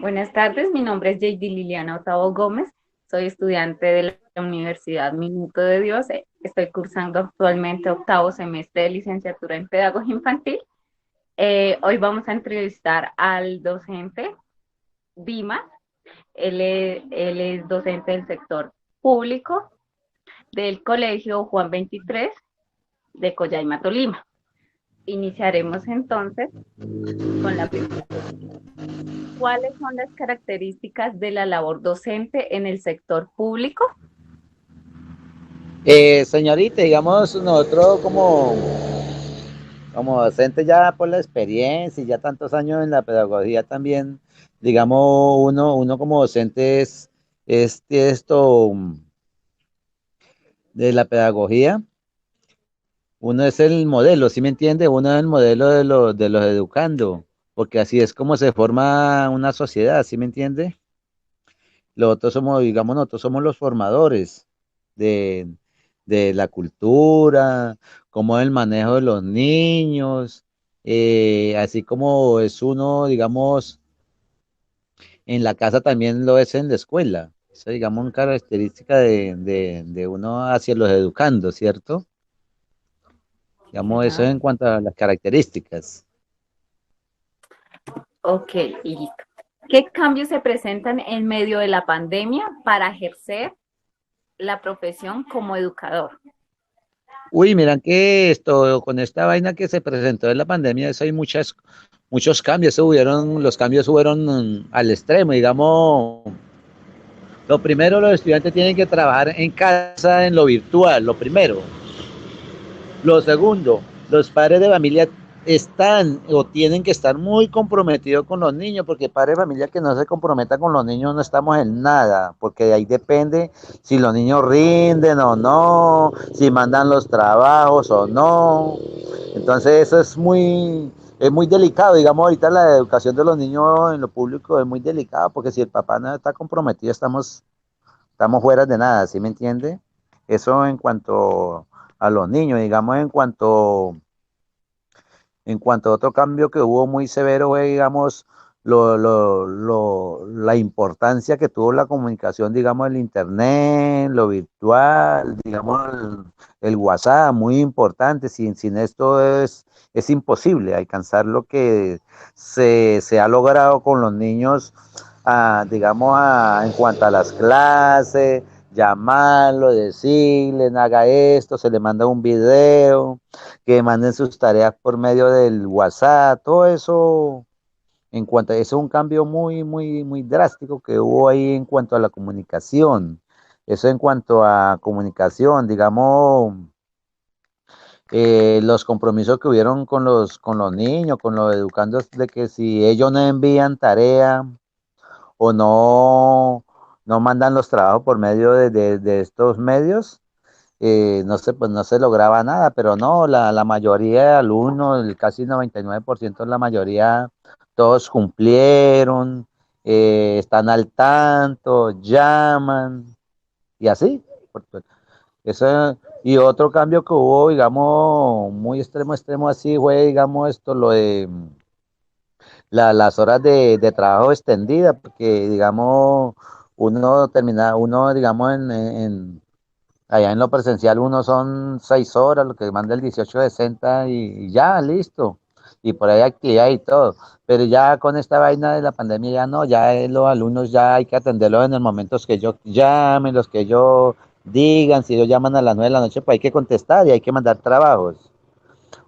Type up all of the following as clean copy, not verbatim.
Buenas tardes, mi nombre es JD Liliana Otavo Gómez, soy estudiante de la Universidad Minuto de Dios, estoy cursando actualmente octavo semestre de licenciatura en Pedagogía Infantil. Hoy vamos a entrevistar al docente Dima, él es docente del sector público del Colegio Juan 23 de Collaima, Tolima. Iniciaremos entonces con la primera. ¿Cuáles son las características de la labor docente en el sector público? Señorita, digamos, nosotros como docentes ya por la experiencia y ya tantos años en la pedagogía también, digamos, uno como docente es esto de la pedagogía, uno es el modelo, ¿sí me entiende? Uno es el modelo de los educando, porque así es como se forma una sociedad, ¿sí me entiende? Los otros somos, digamos, nosotros somos los formadores de, de la cultura, como el manejo de los niños, así como es uno, digamos, en la casa también lo es en la escuela. Eso, digamos, una característica de uno hacia los educandos, ¿cierto? Sí, Digamos, eso señor. en cuanto a las características. Ok, listo. ¿Qué cambios se presentan en medio de la pandemia para ejercer la profesión como educador? Uy, miran que esto, con esta vaina que se presentó en la pandemia, eso hay muchos cambios, los cambios fueron al extremo, digamos, lo primero los estudiantes tienen que trabajar en casa, en lo virtual, lo primero. Lo segundo, los padres de familia están o tienen que estar muy comprometidos con los niños, porque padre de familia que no se comprometa con los niños no estamos en nada, porque de ahí depende si los niños rinden o no, si mandan los trabajos o no. Entonces eso es muy delicado, digamos, ahorita la educación de los niños en lo público es muy delicado, porque si el papá no está comprometido, estamos fuera de nada, ¿sí me entiende? Eso en cuanto a los niños, digamos, en cuanto a otro cambio que hubo muy severo, fue, digamos, la importancia que tuvo la comunicación, digamos, el internet, lo virtual, digamos, el WhatsApp, muy importante. Sin esto es imposible alcanzar lo que se ha logrado con los niños, digamos, en cuanto a las clases, llamarlo, decirle, haga esto, se le manda un video, que manden sus tareas por medio del WhatsApp, todo eso, en cuanto a eso, un cambio muy, muy, muy drástico que hubo ahí en cuanto a la comunicación. Eso en cuanto a comunicación, digamos, los compromisos que hubieron con los niños, con los educandos, de que si ellos no envían tarea o no mandan los trabajos por medio de estos medios, no sé, pues no se lograba nada, pero no, la mayoría de alumnos, casi 99% de la mayoría, todos cumplieron, están al tanto, llaman y así. Pues, eso, y otro cambio que hubo, digamos, muy extremo, extremo así, fue, digamos, esto, lo de las horas de trabajo extendida, porque, digamos, uno, digamos, allá en lo presencial uno son 6 horas, lo que manda el 1860 y ya, listo. Y por ahí actividad y todo. Pero ya con esta vaina de la pandemia ya no, ya los alumnos ya hay que atenderlos en los momentos que ellos llamen, los que ellos digan. Si ellos llaman a las 9 de la noche, pues hay que contestar y hay que mandar trabajos.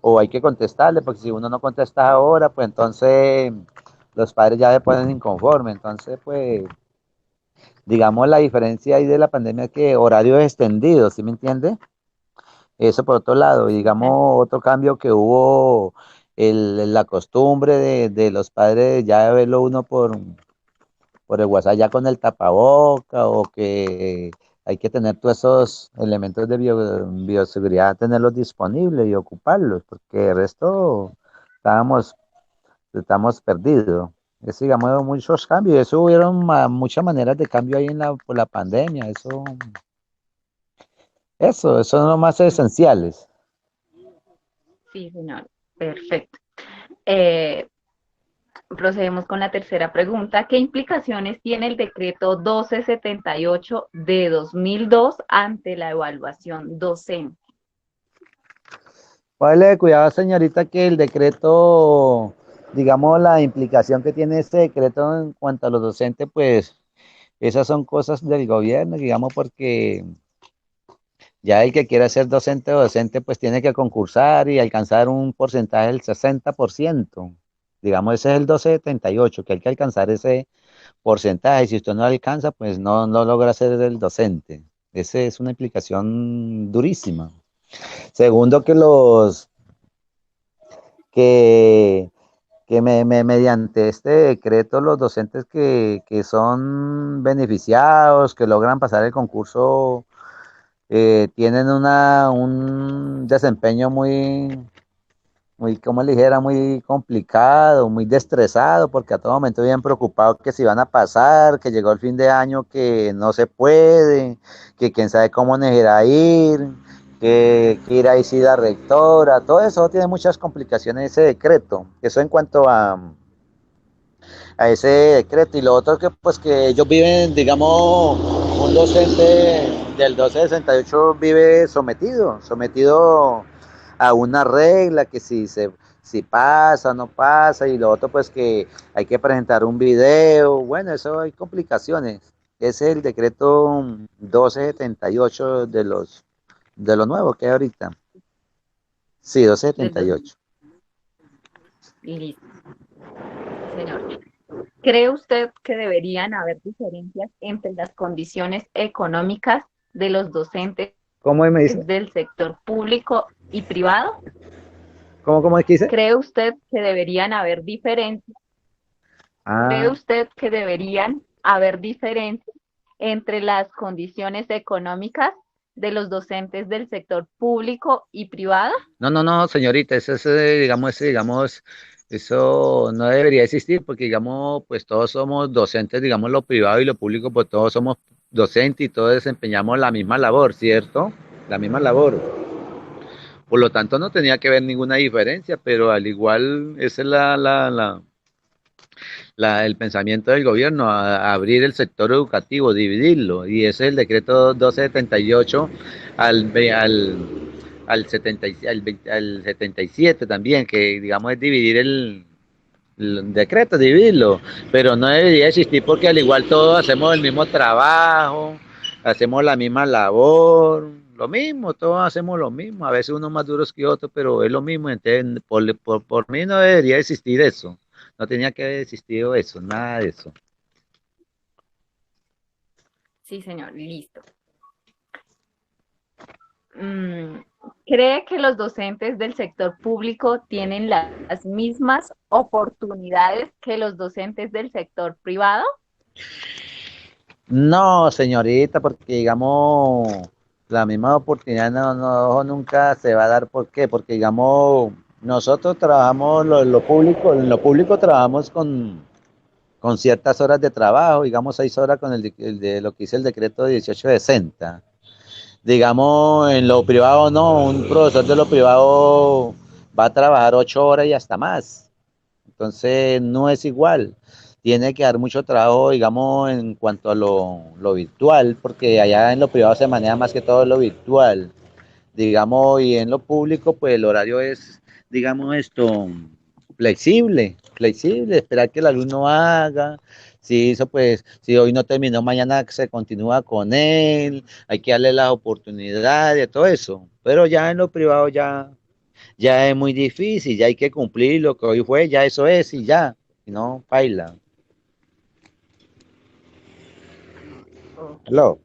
O hay que contestarle, porque si uno no contesta ahora, pues entonces los padres ya se ponen inconformes. Entonces, pues, digamos, la diferencia ahí de la pandemia es que horarios extendidos, ¿sí me entiende? Eso por otro lado, y Claro. digamos, otro cambio que hubo, la costumbre de los padres ya de verlo uno por el WhatsApp ya con el tapaboca, o que hay que tener todos esos elementos de bioseguridad, tenerlos disponibles y ocuparlos, porque el resto estábamos, estamos perdidos. Eso, digamos, muchos cambios, eso hubieron muchas maneras de cambio ahí por la pandemia, eso son los más esenciales. Sí, señor. Perfecto. Eh, Procedemos con la tercera pregunta. ¿Qué implicaciones tiene el decreto 1278 de 2002 ante la evaluación docente? Vale, cuidado, señorita, que el decreto, digamos, la implicación que tiene este decreto en cuanto a los docentes, pues esas son cosas del gobierno, digamos, porque ya el que quiera ser docente o docente, pues tiene que concursar y alcanzar un porcentaje del 60%. Digamos, ese es el 1278, que hay que alcanzar ese porcentaje. Si usted no alcanza, pues no logra ser el docente. Esa es una implicación durísima. Segundo, que, mediante este decreto los docentes que son beneficiados, que logran pasar el concurso, tienen un desempeño como le dijera, muy complicado, muy estresado, porque a todo momento vienen preocupados que si van a pasar, que llegó el fin de año que no se puede, que quién sabe cómo nos irá a ir, que irá a ir la rectora, todo eso tiene muchas complicaciones ese decreto. Eso en cuanto a ese decreto. Y lo otro que pues que ellos viven, digamos, un docente del 1268 vive sometido a una regla que si pasa, no pasa, y lo otro pues que hay que presentar un video, bueno, eso hay complicaciones. Ese es el decreto 1278 de lo nuevo que hay ahorita. Sí, Del 1278. Listo, señor. ¿Cree usted que deberían haber diferencias entre las condiciones económicas de los docentes ¿Cómo me dice? del sector público y privado? ¿Cómo es que dice? ¿Cree usted que deberían haber diferencias? ¿Cree Ah, usted que deberían haber diferencias entre las condiciones económicas de los docentes del sector público y privado? no, señorita, eso no debería existir porque, digamos, pues todos somos docentes, digamos, lo privado y lo público, pues todos somos docentes y todos desempeñamos la misma labor, ¿cierto? La misma labor. Por lo tanto, no tenía que haber ninguna diferencia, pero al igual, esa es el pensamiento del gobierno, a abrir el sector educativo, dividirlo, y ese es el decreto 1278 al, al 77 también, que digamos es dividir el decreto, dividirlo, pero no debería existir porque al igual todos hacemos el mismo trabajo, hacemos la misma labor, lo mismo, todos hacemos lo mismo, a veces unos más duros que otros, pero es lo mismo, entonces por mí no debería existir eso, no tenía que haber existido eso, nada de eso. Sí, señor, listo. Mm, ¿Cree que los docentes del sector público tienen las mismas oportunidades que los docentes del sector privado? No, señorita, porque digamos, la misma oportunidad nunca se va a dar. ¿Por qué? Porque digamos, nosotros trabajamos lo público, en lo público trabajamos con ciertas horas de trabajo, digamos 6 horas con el de lo que dice el decreto 1860. Digamos, en lo privado no, un profesor de lo privado va a trabajar 8 horas y hasta más. Entonces no es igual. Tiene que dar mucho trabajo, digamos, en cuanto a lo virtual, porque allá en lo privado se maneja más que todo lo virtual. Digamos, y en lo público, pues el horario es, digamos, flexible, esperar que el alumno haga. Si hizo, pues, si hoy no terminó, mañana se continúa con él, hay que darle las oportunidades, todo eso. Pero ya en lo privado ya es muy difícil, ya hay que cumplir lo que hoy fue, ya eso es y ya, y no, baila. Ok. Hello.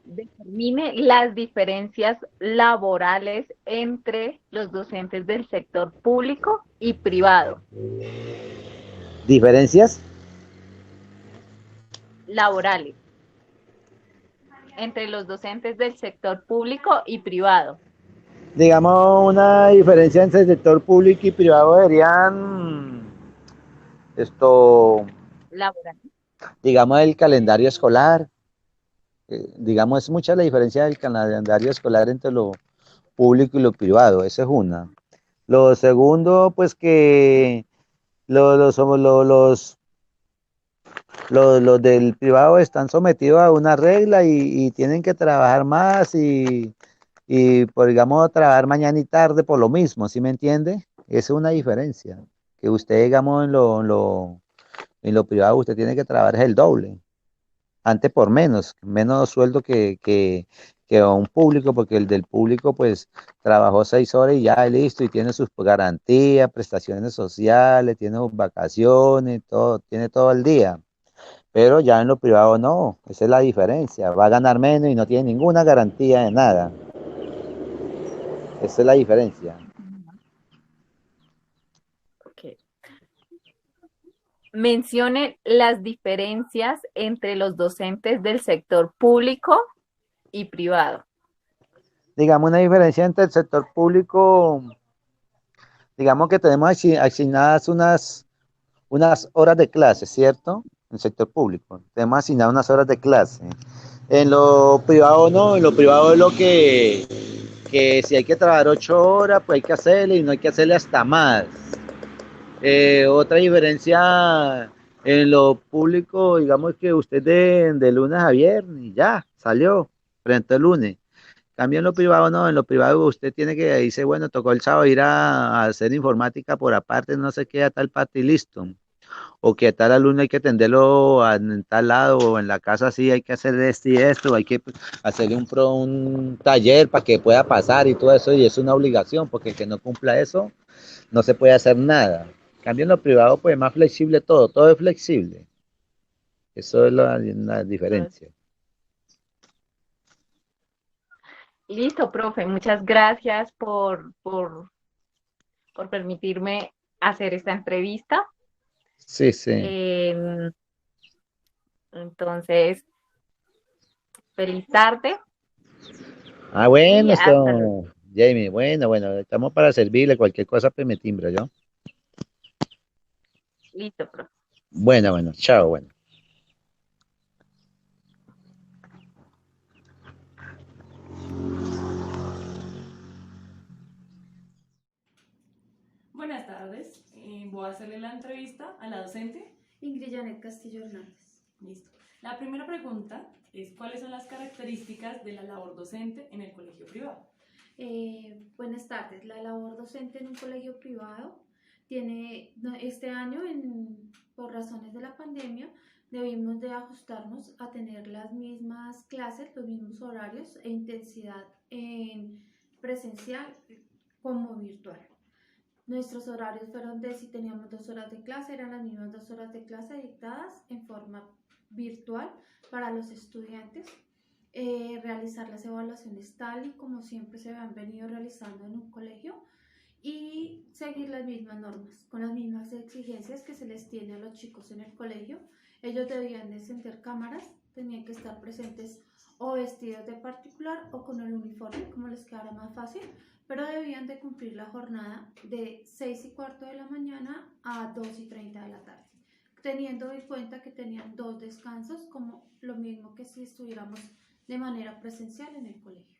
Determine las diferencias laborales entre los docentes del sector público y privado. ¿Diferencias? Laborales entre los docentes del sector público y privado. Digamos, una diferencia entre el sector público y privado deberían, esto, Laborales. digamos, el calendario escolar. Digamos, es mucha la diferencia del calendario escolar entre lo público y lo privado, esa es una. Lo segundo, pues que somos los del privado están sometidos a una regla y tienen que trabajar más y por digamos, trabajar mañana y tarde por lo mismo, ¿sí me entiende? Esa es una diferencia. Que usted, digamos, en lo privado, usted tiene que trabajar el doble, antes por menos sueldo que a un público, porque el del público, pues, trabajó 6 horas y ya, y listo, y tiene sus garantías, prestaciones sociales, tiene sus vacaciones, todo, tiene todo el día. Pero ya en lo privado no, esa es la diferencia. Va a ganar menos y no tiene ninguna garantía de nada. Esa es la diferencia. Ok. Mencione las diferencias entre los docentes del sector público y privado. Digamos una diferencia entre el sector público, digamos que tenemos asignadas unas horas de clase, ¿cierto? En el sector público. Tenemos asignadas unas horas de clase. En lo privado no, en lo privado es lo que si hay que trabajar 8 horas, pues hay que hacerle y no hay que hacerle hasta más. Otra diferencia en lo público, digamos que usted de lunes a viernes y ya salió frente al lunes. Cambio en lo privado, no, en lo privado usted tiene que dice, bueno, tocó el sábado ir a hacer informática por aparte, no sé qué, a tal parte y listo. O que a tal alumno hay que atenderlo en tal lado, o en la casa sí hay que hacer esto y esto, hay que hacerle un taller para que pueda pasar y todo eso, y es una obligación, porque el que no cumpla eso, no se puede hacer nada. En cambio en lo privado, pues más flexible todo, todo es flexible. Eso es la diferencia. Listo, profe. Muchas gracias por permitirme hacer esta entrevista. Sí, sí. Eh, entonces, feliz tarde Ah, y bueno, hasta luego. esto, Jamie, bueno, estamos para servirle cualquier cosa, pues me timbro yo. Listo, profe. Bueno, chao, bueno. Buenas tardes, voy a hacerle la entrevista a la docente. Ingrid Janet Castillo Hernández. Listo. La primera pregunta es: ¿cuáles son las características de la labor docente en el colegio privado? Buenas tardes. La labor docente en un colegio privado tiene, este año, por razones de la pandemia, debimos de ajustarnos a tener las mismas clases, los mismos horarios e intensidad en presencial como virtual. Nuestros horarios fueron de, si teníamos 2 horas de clase, eran las mismas 2 horas de clase dictadas en forma virtual para los estudiantes. Realizar las evaluaciones tal y como siempre se han venido realizando en un colegio y seguir las mismas normas, con las mismas exigencias que se les tiene a los chicos en el colegio. Ellos debían de encender cámaras, tenían que estar presentes o vestidos de particular o con el uniforme, como les quedara más fácil, pero debían de cumplir la jornada de 6:15 de la mañana a 2:30 de la tarde, teniendo en cuenta que tenían 2 descansos, como lo mismo que si estuviéramos de manera presencial en el colegio.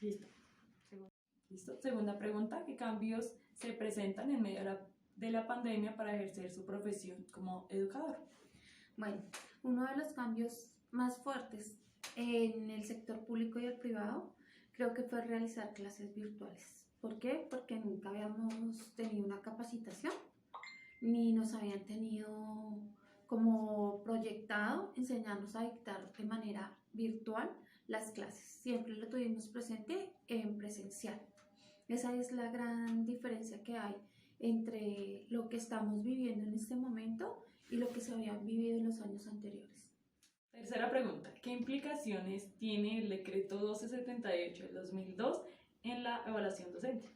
Listo. Listo. Segunda pregunta: ¿qué cambios se presentan en medio de la pandemia para ejercer su profesión como educador? Bueno, uno de los cambios más fuertes en el sector público y el privado creo que fue realizar clases virtuales. ¿Por qué? Porque nunca habíamos tenido una capacitación ni nos habían tenido como proyectado enseñarnos a dictar de manera virtual las clases. Siempre lo tuvimos presente en presencial. Esa es la gran diferencia que hay entre lo que estamos viviendo en este momento y lo que se había vivido en los años anteriores. Tercera pregunta: ¿qué implicaciones tiene el decreto 1278 del 2002 en la evaluación docente?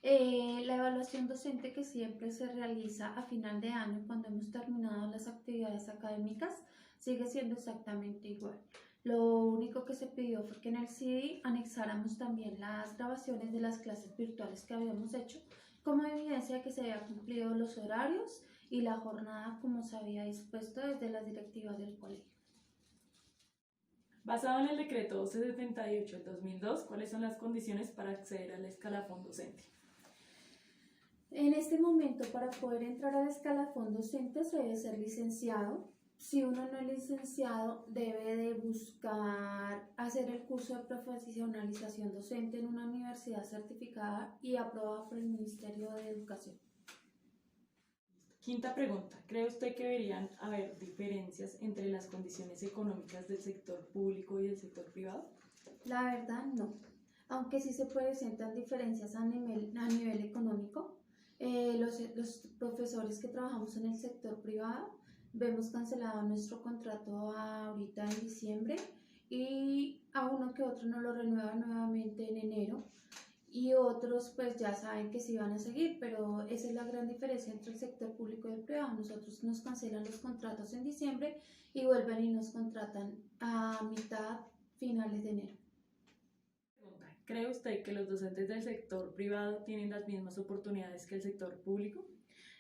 La evaluación docente que siempre se realiza a final de año cuando hemos terminado las actividades académicas sigue siendo exactamente igual. Lo único que se pidió fue que en el CD anexáramos también las grabaciones de las clases virtuales que habíamos hecho como evidencia de que se había cumplido los horarios y la jornada como se había dispuesto desde las directivas del colegio. Basado en el decreto 1278 del 2002, ¿cuáles son las condiciones para acceder al escalafón docente? En este momento, para poder entrar al escalafón docente se debe ser licenciado. Si uno no es licenciado, debe de buscar hacer el curso de profesionalización docente en una universidad certificada y aprobada por el Ministerio de Educación. Quinta pregunta. ¿Cree usted que deberían haber diferencias entre las condiciones económicas del sector público y del sector privado? La verdad, no. Aunque sí se presentan diferencias a nivel económico. Los profesores que trabajamos en el sector privado vemos cancelado nuestro contrato ahorita en diciembre y a uno que otro nos lo renueva nuevamente en enero. Y otros pues ya saben que sí van a seguir, pero esa es la gran diferencia entre el sector público y el privado. Nosotros nos cancelan los contratos en diciembre y vuelven y nos contratan a finales de enero. ¿Cree usted que los docentes del sector privado tienen las mismas oportunidades que el sector público?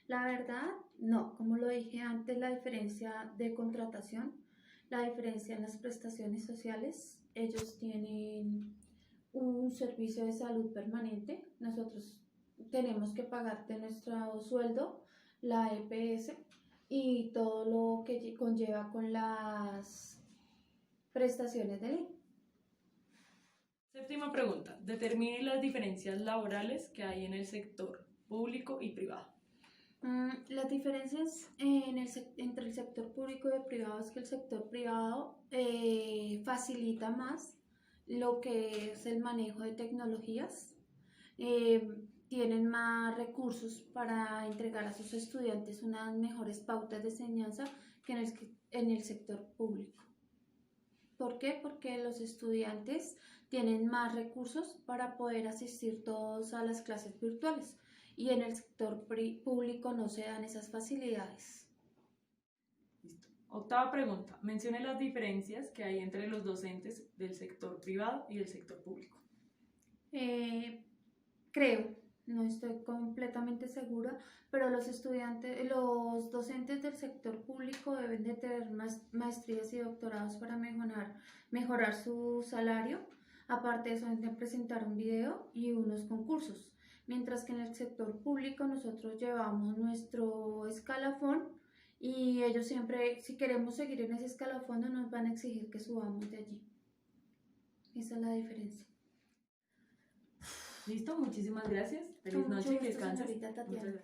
La verdad, no. Como lo dije antes, la diferencia de contratación, la diferencia en las prestaciones sociales, ellos tienen un servicio de salud permanente. Nosotros tenemos que pagar de nuestro sueldo la EPS y todo lo que conlleva con las prestaciones de ley. Séptima pregunta. Determine las diferencias laborales que hay en el sector público y privado. Las diferencias entre el sector público y el privado es que el sector privado facilita más lo que es el manejo de tecnologías, tienen más recursos para entregar a sus estudiantes unas mejores pautas de enseñanza que en el sector público. ¿Por qué? Porque los estudiantes tienen más recursos para poder asistir todos a las clases virtuales y en el sector público no se dan esas facilidades. Listo. Octava pregunta. Mencione las diferencias que hay entre los docentes del sector privado y del sector público. Creo, no estoy completamente segura, pero los docentes del sector público deben de tener maestrías y doctorados para mejorar su salario. Aparte de eso, deben de presentar un video y unos concursos. Mientras que en el sector público nosotros llevamos nuestro escalafón y ellos siempre, si queremos seguir en ese escalafón, no nos van a exigir que subamos de allí. Esa es la diferencia. Listo, muchísimas gracias. Feliz noche y descanses. Señorita Tatiana.